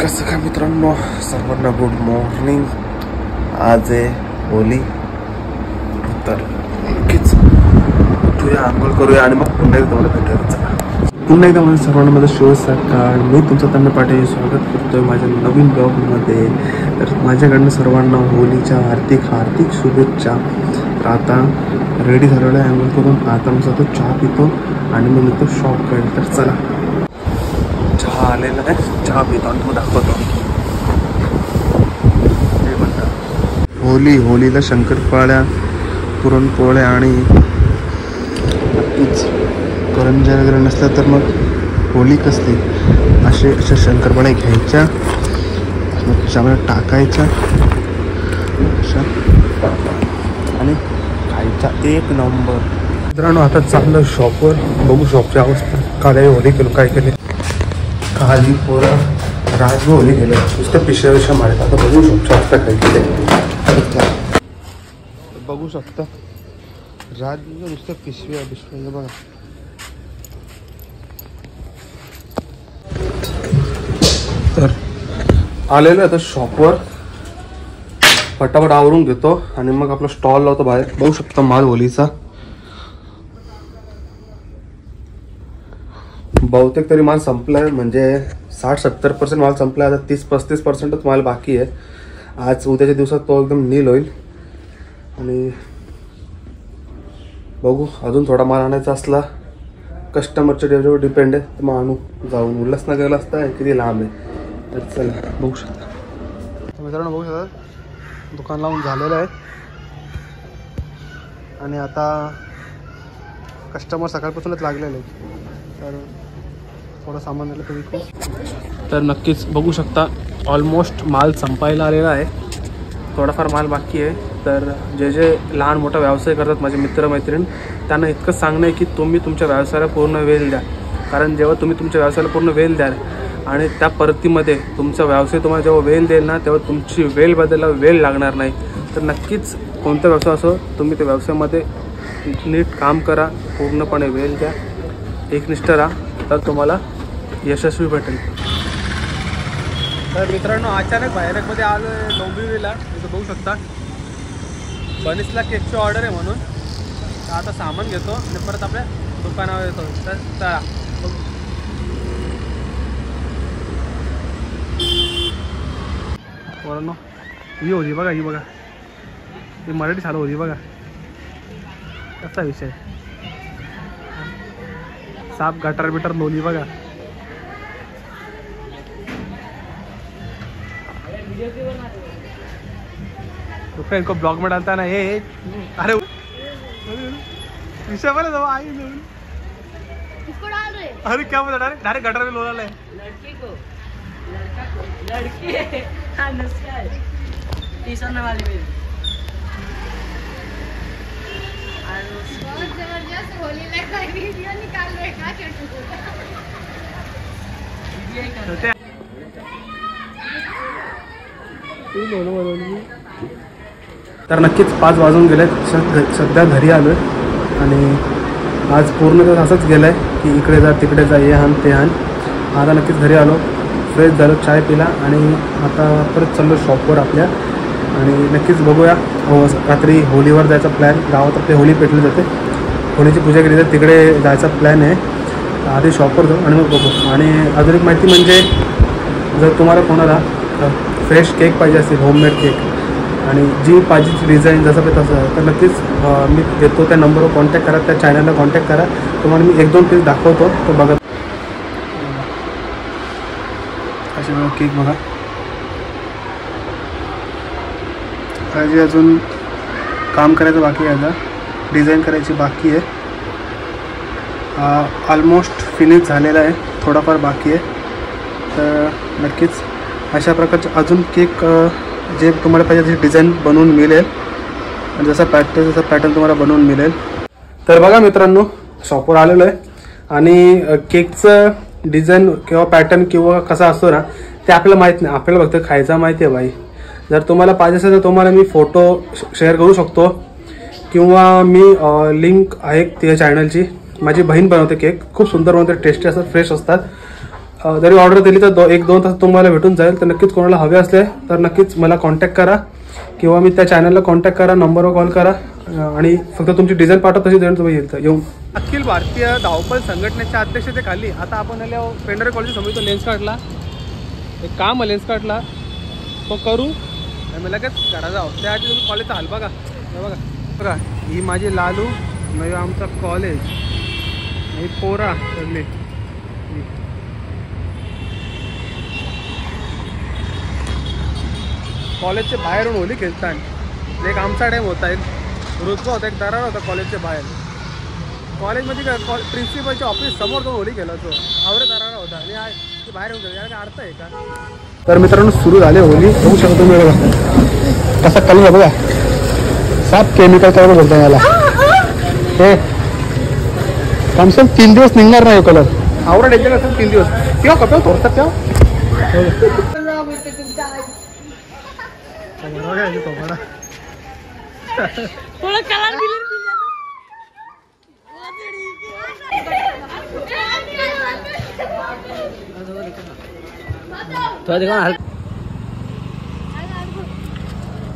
कसं काय मित्रांनो, सर्वांना गुड मॉर्निंग। आज आहे होली, तर नक्कीच उठूया, आंघोळ करूया आणि मग पुन्हा एकदा मला भेटायचं। पुन्हा एकदा माझ्या सर्वांना माझं शिव सकाळ, मी तुमचं त्यांना पाठवून स्वागत करतोय माझ्या नवीन ब्लॉगमध्ये। तर माझ्याकडनं सर्वांना होलीच्या हार्दिक हार्दिक शुभेच्छा। तर आता रेडी झालेलं आहे आंघोळ करून, आता मी जातो चहा पितो आणि मग येतो शॉपकडे। तर चला, चहा आलेला आहे, चहा पितो आणि मग दाखवतो। हे म्हणतात होलीला शंकरपाळ्या, पुरणपोळ्या आणि नक्कीच करंज्या वगैरे नसल्या तर मग होली कसली, अशा शंकरपाळ्या घ्यायच्या, मग त्याच्यामध्ये टाकायच्या अशा आणि खायच्या एक नंबर। मित्रांनो आता चाललं शॉपवर, बघू शॉपची अवस्था। काल होली केलो, काय केले खाली पोरं राजभोवली गेलं, नुसतं पिशव्या मारत। आता बघू शॉपची अवस्था काय केले, बघू शकता राजभोवली नुसतं पिशव्या बघा। तर आलेलं आता शॉपवर, पटापट आवरून घेतो आणि मग आपला स्टॉल लावतो बाहेर। बघू शकता माल होलीचा, बहुतेक तरी माल संपलाय, म्हणजे 60-70% माल संपलाय। आता 30-35%च माल बाकी आहे। आज उद्याच्या दिवसात तो एकदम नील होईल आणि बघू, अजून थोडा माल आणायचा असला, कस्टमरच्या डेव्हलपवर डिपेंड आहे, तर मग आणू जाऊन। उल्हासनगरला असता किती लांब आहे, तर चला बघू शकता। मित्रांनो बघू शकता दुकान लावून झालेलं आहे आणि आता कस्टमर सकाळपासूनच लागलेले आहेत, तर थोडं सामान दिलं तरी खूप। तर नक्कीच बघू शकता ऑलमोस्ट माल संपायला आलेला आहे, थोडाफार माल बाकी आहे। तर जे जे लहान मोठा व्यवसाय करतात माझे मित्रमैत्रीण, त्यांना इतकंच सांगणं आहे की तुम्ही तुमच्या व्यवसायाला पूर्ण वेळ द्या, कारण जेव्हा तुम्ही तुमच्या व्यवसायाला पूर्ण वेळ द्याल आणि त्या परतीमध्ये तुमचा व्यवसाय तुम्हाला जेव्हा वेळ देईल ना, तेव्हा तुमची वेळ बदलायला वेळ लागणार नाही। तर नक्कीच कोणता व्यवसाय असो, तुम्ही त्या व्यवसायामध्ये नीट काम करा, पूर्णपणे वेळ द्या, एकनिष्ठ राहा, तर तुम्हाला यशस्वी भेटेल। तर मित्रांनो अचानक बाहेरमध्ये आलो आहे डोंबिवलीला, इथं बघू शकता बनिसला केकची ऑर्डर आहे म्हणून। तर आता सामान घेतो आणि परत आपल्या दुकानावर येतो। तर चला पोरांनो, ही होती बघा, ही बघा, ही मराठी चालू होती बघा, कसा विषय, साप गटार बिटर लोली बघा। तो इनको ब्लॉग में डालता ना, ये अरे विषय बोले तो आई इसको डाल रहे, अरे क्या बोला, डायरेक्ट गटर में लोला है लड़की को, लड़की है, हाँ नमस्कार, टी-शर्ट वाली मेरी बहुत जबरदस्त होली लगा, वीडियो निकाल रहे का छोटू। तर नक्कीच 5 वाजून गेले, सध्या घरी आलो आहे आणि आज पूर्ण दिवस असंच गेलं आहे की इकडे जा तिकडे जा, हे हान ते हान। आता नक्कीच घरी आलो, फ्रेश झालो, चाय पिला आणि आता परत चाललो शॉपवर आपल्या। आणि नक्कीच बघूया, रात्री होलीवर जायचा प्लॅन, गावात आपली होली पेटली जाते, होलीची पूजा केली जाते, तिकडे जायचा प्लॅन आहे। आधी शॉपवर जाऊ आणि मग बघू। आणि अजून एक माहिती म्हणजे, जर तुम्हाला कोणाला फ्रेश केक पाहिजे असेल, होममेड केक, आणि जी पाहिजेची डिझाईन जसं पाहिजे तसं, तर नक्कीच मी देतो, त्या नंबरवर कॉन्टॅक्ट करा, त्या चॅनलला कॉन्टॅक्ट करा, तुम्हाला मी 1-2 पीस दाखवतो, तो बघा। असे बघा केक बघा, जे अजून काम करायचं बाकी आहे, आता डिझाईन करायची बाकी आहे। ऑलमोस्ट फिनिश झालेला आहे, थोडाफार बाकी आहे। तर नक्कीच अशा प्रकारचे अजून केक जे तुम्हाला पाहिजे तशी डिझाईन बनवून मिळेल, आणि जसा पॅटर्न तुम्हाला बनवून मिळेल। तर बघा मित्रांनो, शॉपवर आलेलो आहे आणि केकचं डिझाईन किंवा पॅटर्न किंवा कसा असतो ना, ते आपल्याला माहीत नाही, आपल्याला फक्त खायचा माहिती आहे भाई। जर तुम्हाला पाहिजे असेल तर तुम्हाला मी फोटो शेअर करू शकतो, किंवा मी लिंक आहे त्या चॅनलची, माझी बहीण बनवते केक, खूप सुंदर बनवते, टेस्टी असतात, फ्रेश असतात। जरी ऑर्डर दिली तर 1-2 तास तुम्हाला भेटून जाईल. तर नक्कीच कोणाला हवे असले तर नक्कीच मला कॉन्टॅक्ट करा किंवा मी त्या चॅनलला कॉन्टॅक्ट करा, नंबरवर कॉल करा आणि फक्त तुमची डिझाईन पाठवा, तशी डिझाईन तुम्ही येऊन. अखिल भारतीय धावपळ संघटनेच्या अध्यक्षतेखाली आता आपण आलो पेंढारे कॉलेज समोर. लेन्स कार्डला एक काम आहे, लेन्स कार्डला तो करू आणि लगेच घरा जाऊ. त्याआधी तुम्ही कॉलेजचा हाल बघा. बघा बघा, ही माझी लालू, नाही आमचा कॉलेज, ही पोरा सगळे. कॉलेजच्या बाहेरून होली खेळतात. एक आमचा टाईम होता, एक रुतबा होता, एक दरार होता कॉलेजच्या बाहेर. कॉलेजमध्ये काय प्रिन्सिपलच्या ऑफिस समोर तो होली खेळला, तो आवरे दरारा होता आणि बाहेर येऊन गेला. काय अर्थ आहे का? तर मित्रांनो सुरू झाले होली. होऊ शकतो तुम्ही बघा कसा कलर बघा, साफ केमिकल कलर बोलतो याला. हे कम से कम 3 दिवस निघणार नाही कलर. आवरा डेंजर असेल 3 दिवस. किंवा कपडे थोडतात तेव्हा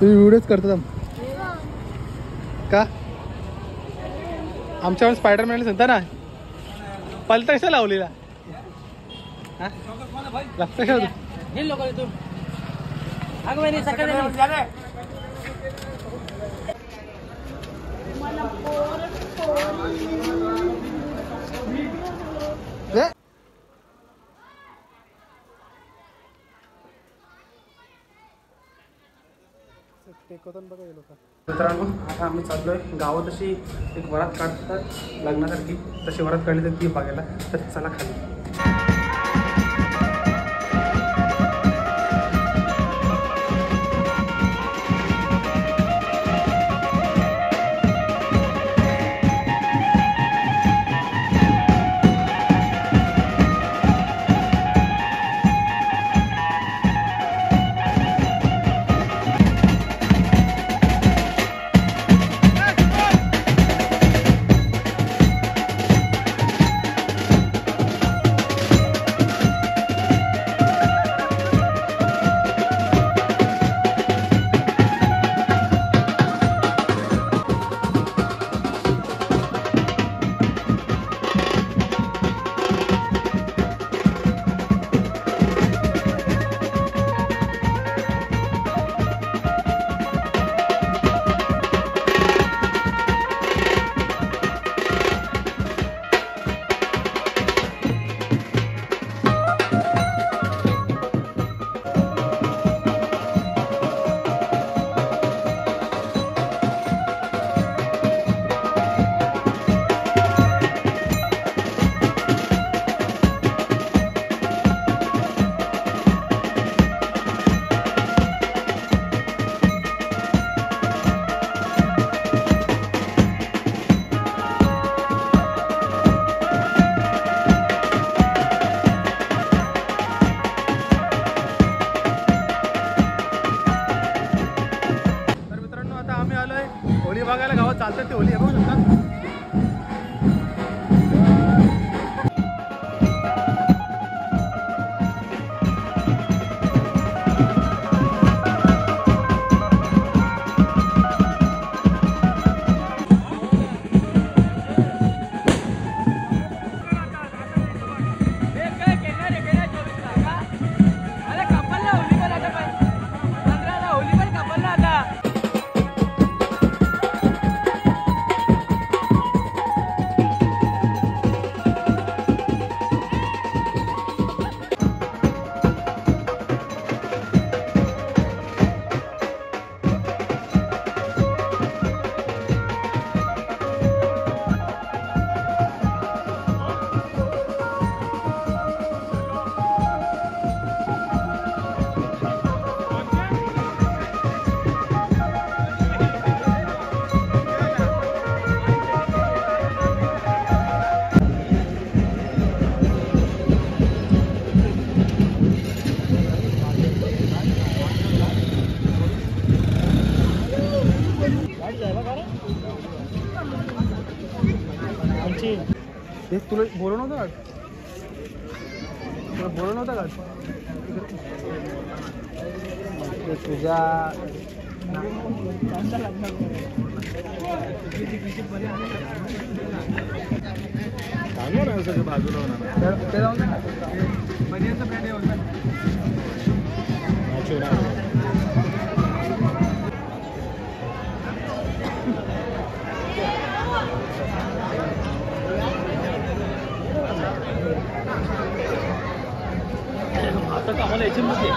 तुम्ही व्हिडिओच करतात का? आमच्यावर स्पायडरमॅन सांगता ना, पलता कशा लावलेला लागतं का? मित्रांनो आता आम्ही चाललोय गावात. अशी एक वरात काढतात लग्नासारखी, तशी वरात काढली तर ती बघायला. तर चला खाली. होली बघायला गावात चालतात. ते होली आहे बघू शकता. तुला बोलू नव्हतं. बोलू नव्हता का तुझा बाजूला आता कामाला यायचे मध्ये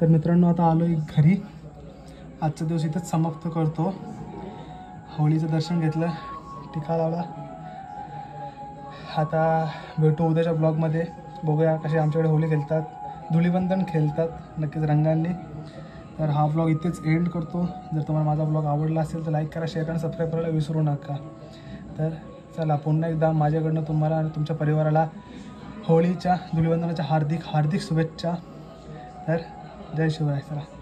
तर मित्रांनो आता आलो घरी. आजचा दिवस इथंच समाप्त करतो. होळीचं दर्शन घेतलं, टिका लावला. आता भेटू उद्याच्या ब्लॉगमध्ये. बघूया कसे आमच्याकडे होळी खेळतात, धुलीवंदन खेळतात नक्कीच रंगांनी. तर हा ब्लॉग इथेच एंड करतो. जर तुम्हाला माझा ब्लॉग आवडला असेल तर लाईक करा, शेअर करा, सबस्क्राईब करायला विसरू नका. तर चला पुन्हा एकदा माझ्याकडनं तुम्हाला आणि तुमच्या परिवाराला होळीच्या धुलीवंदनाच्या हार्दिक हार्दिक शुभेच्छा. तर जय शिवराय. चला.